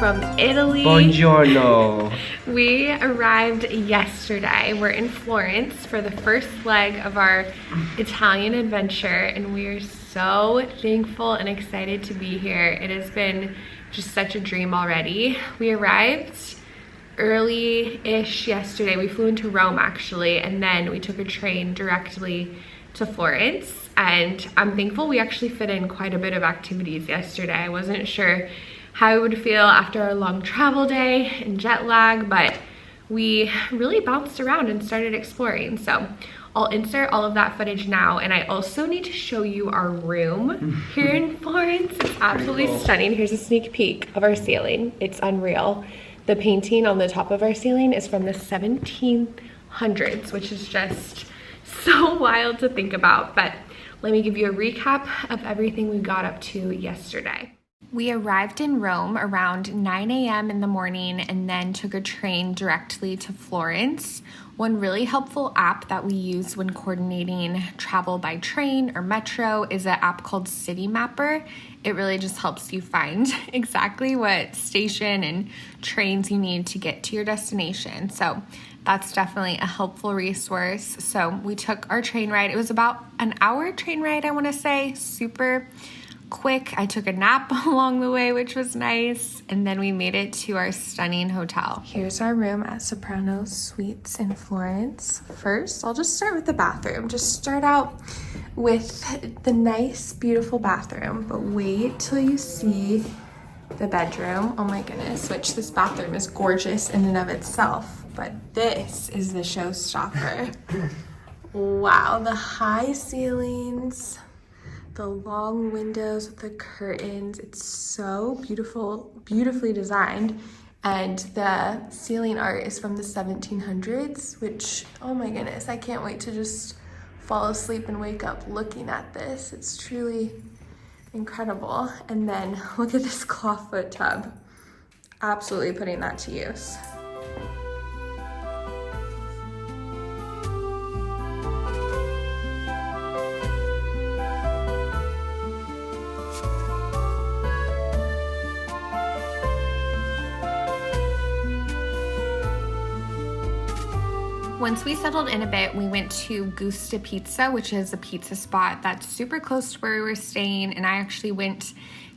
from Italy. Buongiorno. We arrived yesterday. We're in Florence for the first leg of our Italian adventure, and we are so thankful and excited to be here. It has been just such a dream already. We arrived early-ish yesterday. We flew into Rome actually, and then we took a train directly to Florence, and I'm thankful we actually fit in quite a bit of activities yesterday. I wasn't sure how I would feel after our long travel day and jet lag, but we really bounced around and started exploring. So I'll insert all of that footage now, and I also need to show you our room here in Florence. It's absolutely stunning. Here's a sneak peek of our ceiling. It's unreal. The painting on the top of our ceiling is from the 1700s, which is just so wild to think about. But let me give you a recap of everything we got up to yesterday. We arrived in Rome around 9 a.m. in the morning and then took a train directly to Florence. One really helpful app that we use when coordinating travel by train or metro is an app called City Mapper. It really just helps you find exactly what station and trains you need to get to your destination. So that's definitely a helpful resource. So we took our train ride. It was about an hour train ride, I want to say, super quick. I took a nap along the way, which was nice, and then we made it to our stunning hotel. Here's our room at Soprano Suites in Florence. First, I'll just start with the bathroom. Just start out with the nice, beautiful bathroom, but wait till you see the bedroom. Oh my goodness, which this bathroom is gorgeous in and of itself, but this is the showstopper. Wow, the high ceilings, the long windows with the curtains. It's so beautiful, beautifully designed. And the ceiling art is from the 1700s, which, oh my goodness, I can't wait to just fall asleep and wake up looking at this. It's truly incredible. And then look at this clawfoot tub. Absolutely putting that to use. Once we settled in a bit, we went to Gusta Pizza, which is a pizza spot that's super close to where we were staying. And I actually went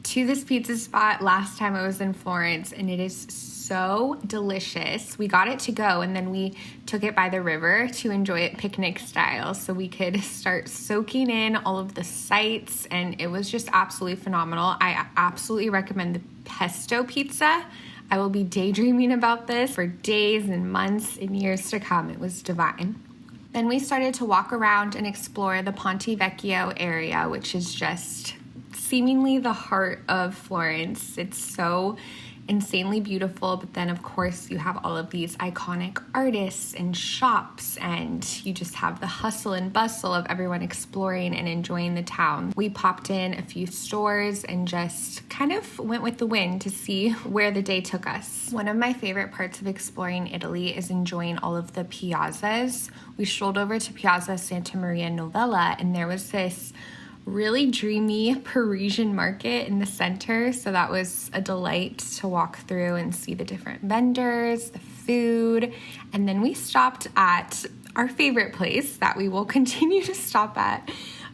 to this pizza spot last time I was in Florence, and it is so delicious. We got it to go, and then we took it by the river to enjoy it picnic style, so we could start soaking in all of the sights, and it was just absolutely phenomenal. I absolutely recommend the pesto pizza. I will be daydreaming about this for days and months and years to come. It was divine. Then we started to walk around and explore the Ponte Vecchio area, which is just seemingly the heart of Florence. It's so insanely beautiful, but then of course you have all of these iconic artists and shops, and you just have the hustle and bustle of everyone exploring and enjoying the town. We popped in a few stores and just kind of went with the wind to see where the day took us. One of my favorite parts of exploring Italy is enjoying all of the piazzas. We strolled over to Piazza Santa Maria Novella, and there was this really dreamy Parisian market in the center, so that was a delight to walk through and see the different vendors, the food. And then we stopped at our favorite place that we will continue to stop at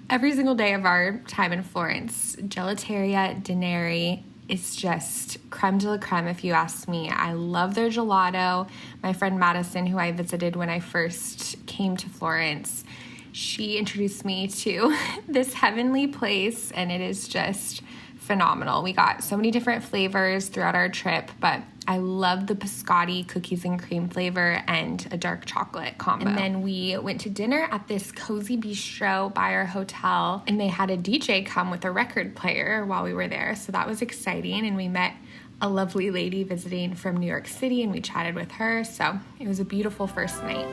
every single day of our time in Florence. Gelateria Neri is just creme de la creme, if you ask me. I love their gelato. My friend Madison, who I visited when I first came to Florence, she introduced me to this heavenly place, and it is just phenomenal. We got so many different flavors throughout our trip, but I love the biscotti cookies and cream flavor and a dark chocolate combo. And then we went to dinner at this cozy bistro by our hotel, and they had a DJ come with a record player while we were there, so that was exciting. And we met a lovely lady visiting from New York City, and we chatted with her, so it was a beautiful first night.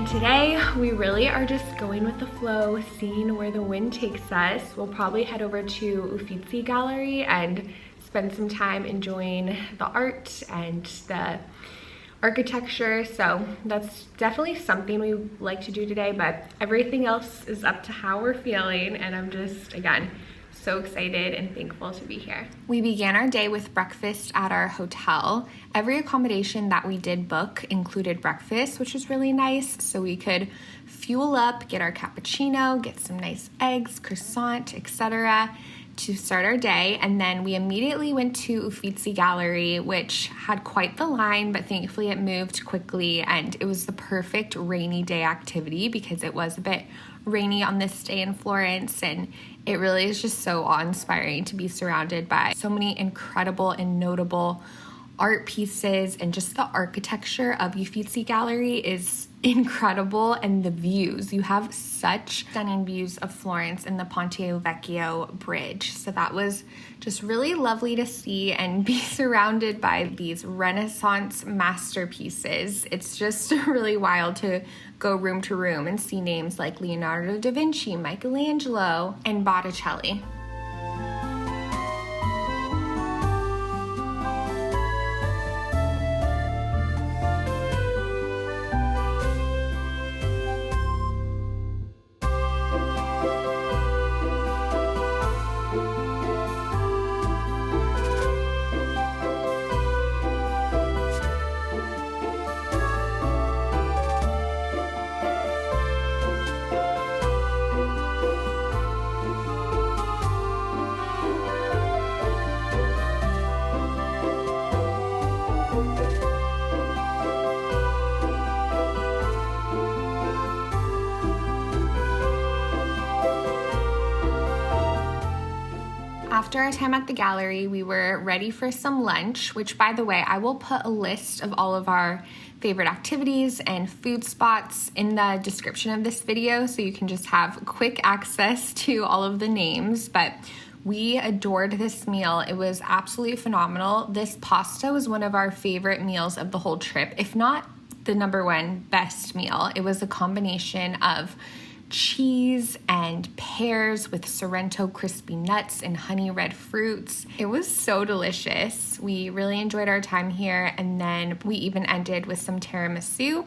Today, we really are just going with the flow, seeing where the wind takes us. We'll probably head over to Uffizi Gallery and spend some time enjoying the art and the architecture. So that's definitely something we like to do today, but everything else is up to how we're feeling. And I'm just, again, so excited and thankful to be here. We began our day with breakfast at our hotel. Every accommodation that we did book included breakfast, which was really nice. So we could fuel up, get our cappuccino, get some nice eggs, croissant, etc. to start our day. And then we immediately went to Uffizi Gallery, which had quite the line, but thankfully it moved quickly. And it was the perfect rainy day activity because it was a bit rainy on this day in Florence, and it really is just so awe-inspiring to be surrounded by so many incredible and notable art pieces, and just the architecture of Uffizi Gallery is incredible, and the views. You have such stunning views of Florence and the Ponte Vecchio bridge. So that was just really lovely to see and be surrounded by these Renaissance masterpieces. It's just really wild to go room to room and see names like Leonardo da Vinci, Michelangelo, and Botticelli. After our time at the gallery, we were ready for some lunch, which, by the way, I will put a list of all of our favorite activities and food spots in the description of this video so you can just have quick access to all of the names. But we adored this meal. It was absolutely phenomenal. This pasta was one of our favorite meals of the whole trip, if not the number one best meal. It was a combination of cheese and pears with Sorrento crispy nuts and honey red fruits. It was so delicious. We really enjoyed our time here, and then we even ended with some tiramisu,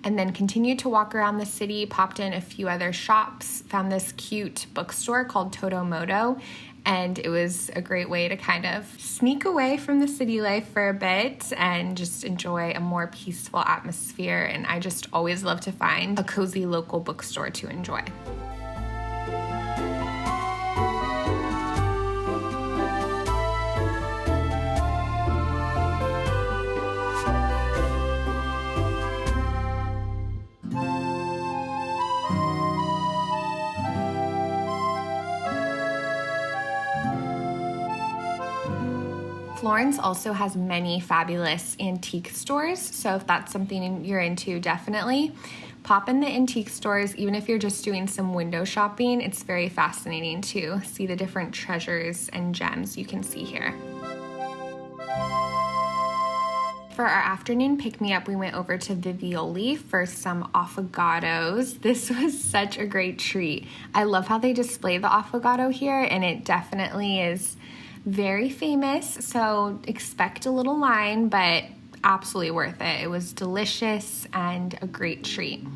and then continued to walk around the city, popped in a few other shops, found this cute bookstore called Todo Modo, and it was a great way to kind of sneak away from the city life for a bit and just enjoy a more peaceful atmosphere. And I just always love to find a cozy local bookstore to enjoy. Florence also has many fabulous antique stores, so if that's something you're into, definitely pop in the antique stores. Even if you're just doing some window shopping, it's very fascinating to see the different treasures and gems you can see here. For our afternoon pick-me-up, we went over to Vivoli for some affogatos. This was such a great treat. I love how they display the affogato here, and it definitely is very famous, so expect a little line, but absolutely worth it. It was delicious and a great treat.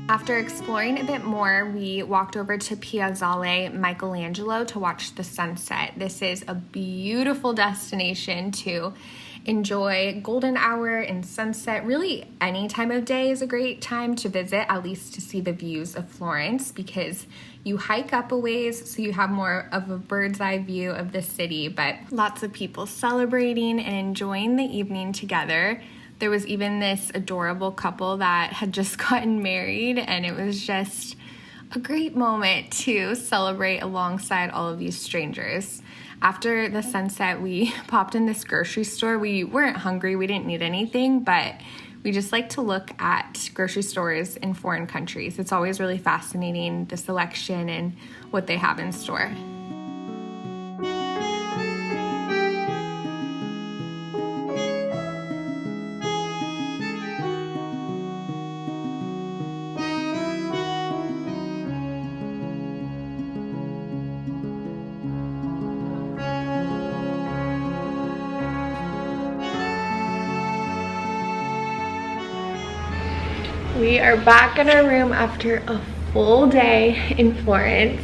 After exploring a bit more, we walked over to Piazzale Michelangelo to watch the sunset. This is a beautiful destination to enjoy golden hour and sunset. Really, any time of day is a great time to visit, at least to see the views of Florence, because you hike up a ways, so you have more of a bird's eye view of the city, but lots of people celebrating and enjoying the evening together. There was even this adorable couple that had just gotten married, and it was just a great moment to celebrate alongside all of these strangers. After the sunset, we popped in this grocery store. We weren't hungry, we didn't need anything, but we just like to look at grocery stores in foreign countries. It's always really fascinating, the selection and what they have in store. We are back in our room after a full day in Florence.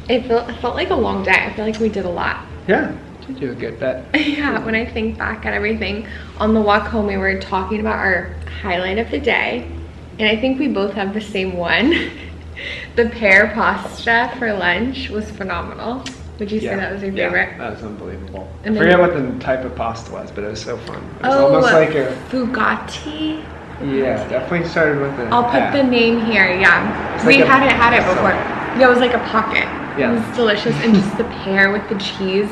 It felt like a long day. I feel like we did a lot. Yeah, you do a good bit. Yeah, when I think back at everything. On the walk home, we were talking about our highlight of the day, and I think we both have the same one. The pear pasta for lunch was phenomenal. Would you say that was your favorite? Yeah, that was unbelievable. And I forget what the type of pasta was, but it was so fun. It was almost like a Fugatti. Yeah, definitely started with an I'll put the name here, yeah. We hadn't had it before. Yeah, it was like a pocket. Yeah. It was delicious, and just the pear with the cheese.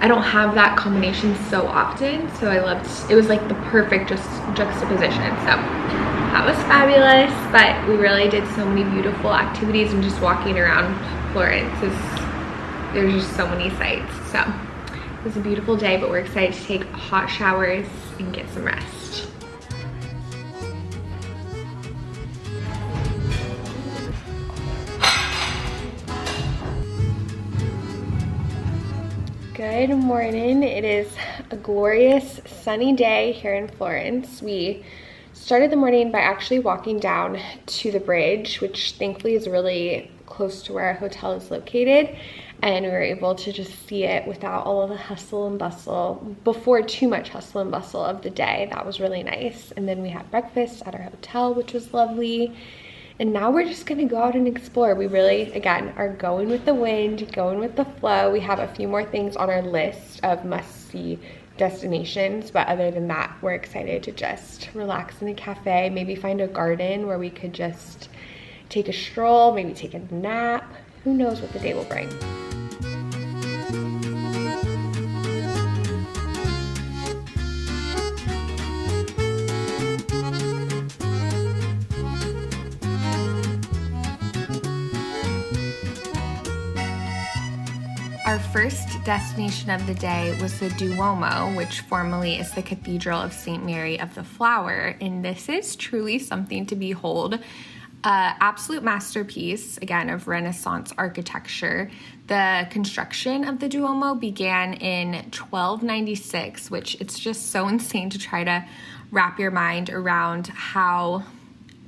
I don't have that combination so often, so I loved, it was like the perfect juxtaposition. So that was fabulous, but we really did so many beautiful activities, and just walking around Florence there's just so many sights. So it was a beautiful day, but we're excited to take hot showers and get some rest. Good morning. It is a glorious sunny day here in Florence. We started the morning by actually walking down to the bridge, which thankfully is really close to where our hotel is located, and we were able to just see it without all of the hustle and bustle, before too much hustle and bustle of the day. That was really nice. And then we had breakfast at our hotel, which was lovely. And now we're just gonna go out and explore. We really, again, are going with the wind, going with the flow. We have a few more things on our list of must-see destinations, but other than that, we're excited to just relax in a cafe, maybe find a garden where we could just take a stroll, maybe take a nap. Who knows what the day will bring. Our first destination of the day was the Duomo, which formerly is the Cathedral of St. Mary of the Flower, and this is truly something to behold. Absolute masterpiece, again, of Renaissance architecture. The construction of the Duomo began in 1296, which it's just so insane to try to wrap your mind around how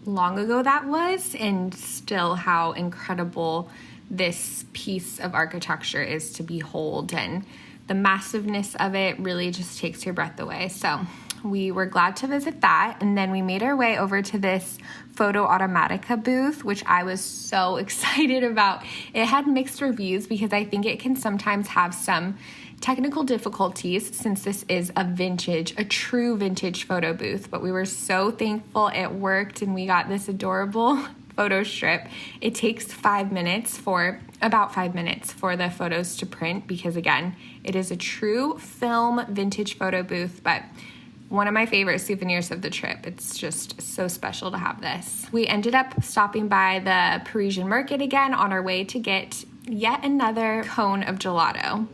long ago that was, and still how incredible this piece of architecture is to behold, and the massiveness of it really just takes your breath away. So we were glad to visit that, and then we made our way over to this Fotoautomatica booth, which I was so excited about. It had mixed reviews because I think it can sometimes have some technical difficulties since this is a true vintage photo booth, but we were so thankful it worked and we got this adorable photo strip. It takes about 5 minutes for the photos to print because, again, it is a true film vintage photo booth, but one of my favorite souvenirs of the trip. It's just so special to have this. We ended up stopping by the Parisian market again on our way to get yet another cone of gelato.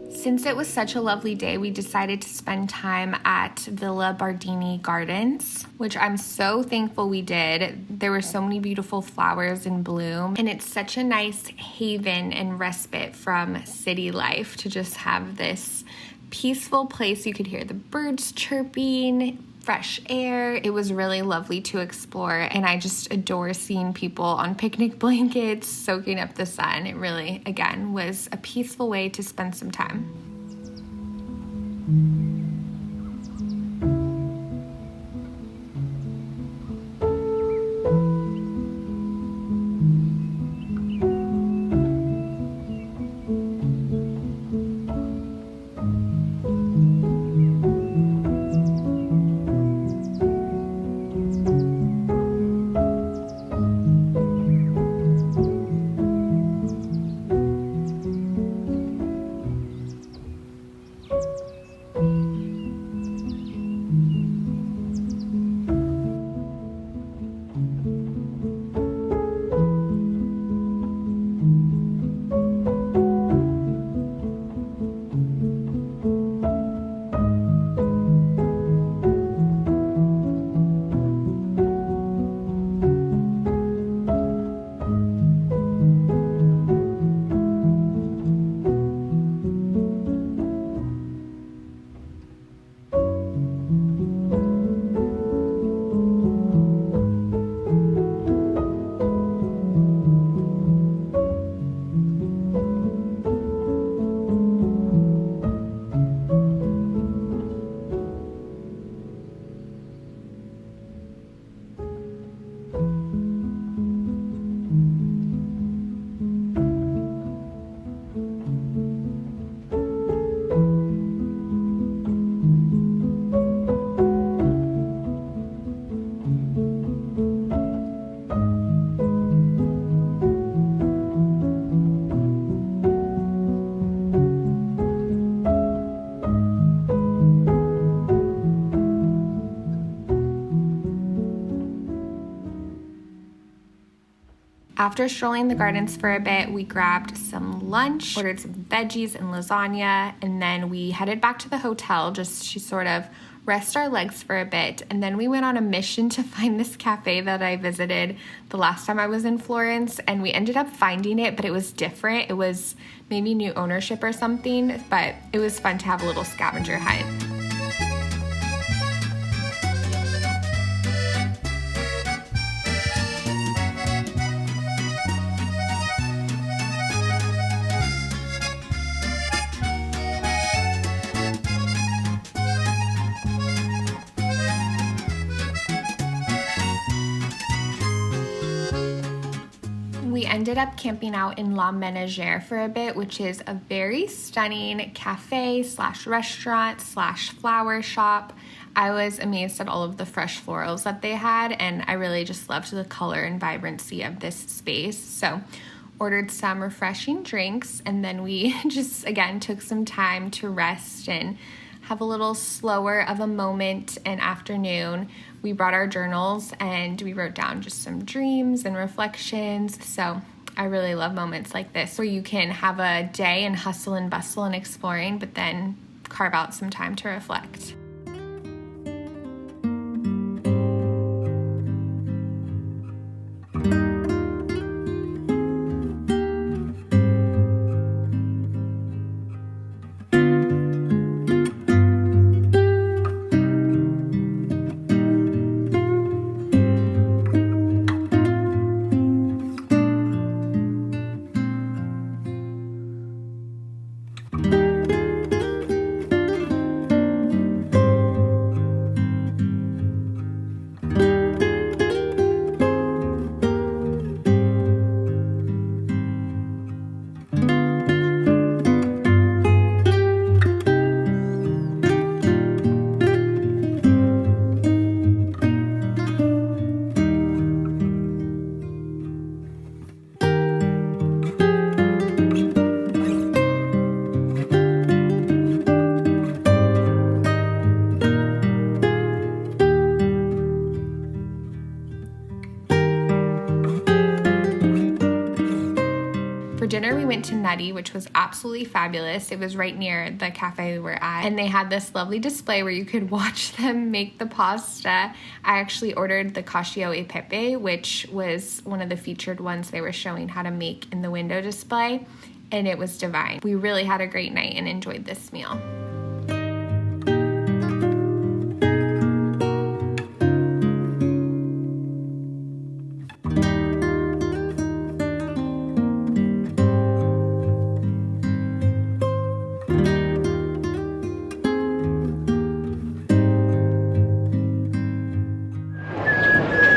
Since it was such a lovely day, we decided to spend time at Villa Bardini Gardens, which I'm so thankful we did. There were so many beautiful flowers in bloom, and it's such a nice haven and respite from city life to just have this peaceful place. You could hear the birds chirping, fresh air. It was really lovely to explore, and I just adore seeing people on picnic blankets soaking up the sun. It really, again, was a peaceful way to spend some time. After strolling the gardens for a bit, we grabbed some lunch, ordered some veggies and lasagna, and then we headed back to the hotel just to sort of rest our legs for a bit. And then we went on a mission to find this cafe that I visited the last time I was in Florence, and we ended up finding it, but it was different. It was maybe new ownership or something, but it was fun to have a little scavenger hunt. We ended up camping out in La Menagere for a bit, which is a very stunning cafe slash restaurant slash flower shop. I was amazed at all of the fresh florals that they had, and I really just loved the color and vibrancy of this space. So ordered some refreshing drinks, and then we just, again, took some time to rest and have a little slower of a moment and afternoon. We brought our journals and we wrote down just some dreams and reflections. So I really love moments like this where you can have a day and hustle and bustle and exploring, but then carve out some time to reflect. For dinner, we went to Nutty, which was absolutely fabulous. It was right near the cafe we were at. And they had this lovely display where you could watch them make the pasta. I actually ordered the cacio e pepe, which was one of the featured ones they were showing how to make in the window display. And it was divine. We really had a great night and enjoyed this meal.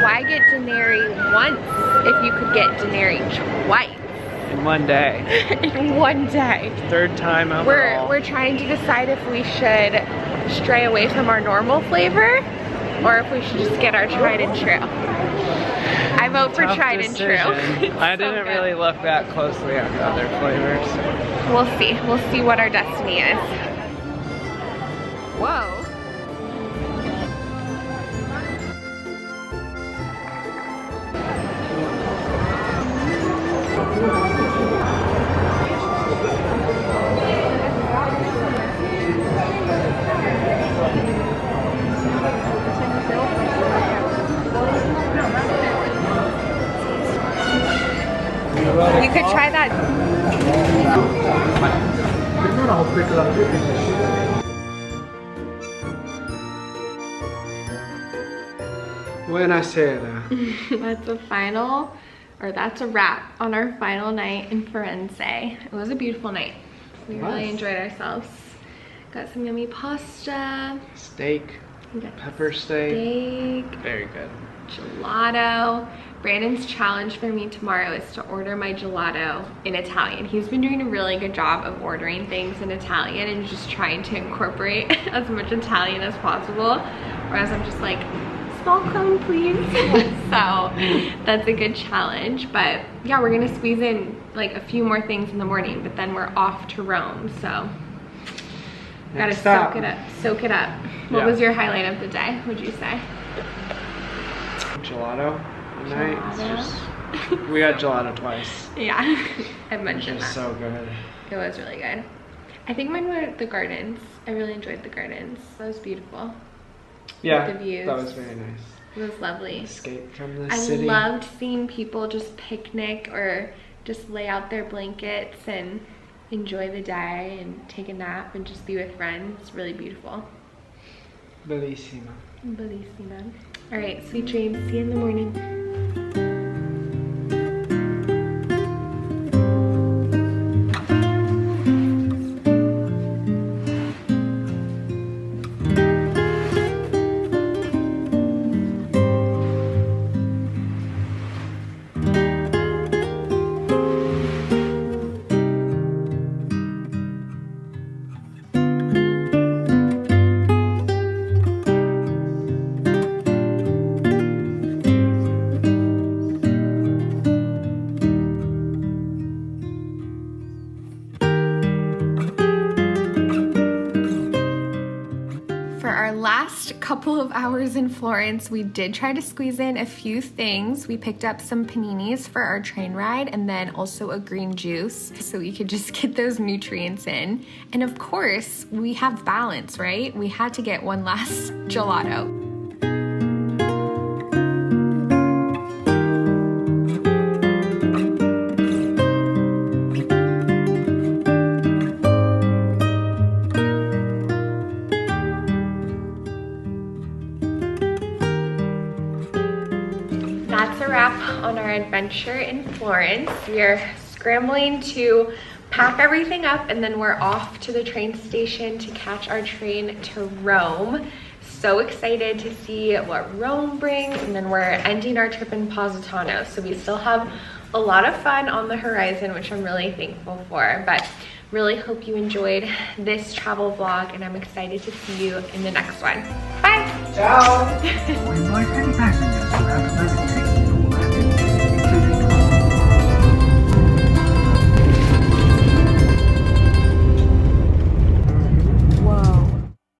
Why get denari once if you could get denari twice? In one day. In one day. Third time overall. We're trying to decide if we should stray away from our normal flavor or if we should just get our tried and true. I vote for tried and true. I didn't really look that closely at the other flavors. We'll see. We'll see what our destiny is. Whoa. You could try that. Buonasera. That's a wrap on our final night in Florence. It was a beautiful night. We really enjoyed ourselves. Got some yummy pasta. Steak. Pepper steak. Very good. Gelato. Brandon's challenge for me tomorrow is to order my gelato in Italian. He's been doing a really good job of ordering things in Italian and just trying to incorporate as much Italian as possible. Whereas I'm just like, small cone please. So that's a good challenge. But yeah, we're gonna squeeze in like a few more things in the morning, but then we're off to Rome. So gotta soak it up. What was your highlight of the day, would you say? Gelato. We had gelato twice. Yeah, I mentioned that. So good. It was really good. I think mine were the gardens. I really enjoyed the gardens. That was beautiful. Yeah, with the views. That was very nice. It was lovely. Escape from the city. I loved seeing people just picnic or just lay out their blankets and enjoy the day and take a nap and just be with friends. It's really beautiful. Bellissima. Bellissima. All right, sweet dreams. See you in the morning. Couple of hours in Florence, we did try to squeeze in a few things. We picked up some paninis for our train ride and then also a green juice so we could just get those nutrients in. And of course, we have balance, right? We had to get one last gelato. That's a wrap on our adventure in Florence. We are scrambling to pack everything up and then we're off to the train station to catch our train to Rome. So excited to see what Rome brings, and then we're ending our trip in Positano. So we still have a lot of fun on the horizon, which I'm really thankful for. But really hope you enjoyed this travel vlog, and I'm excited to see you in the next one. Bye! Ciao! We invite any passengers who have spoken to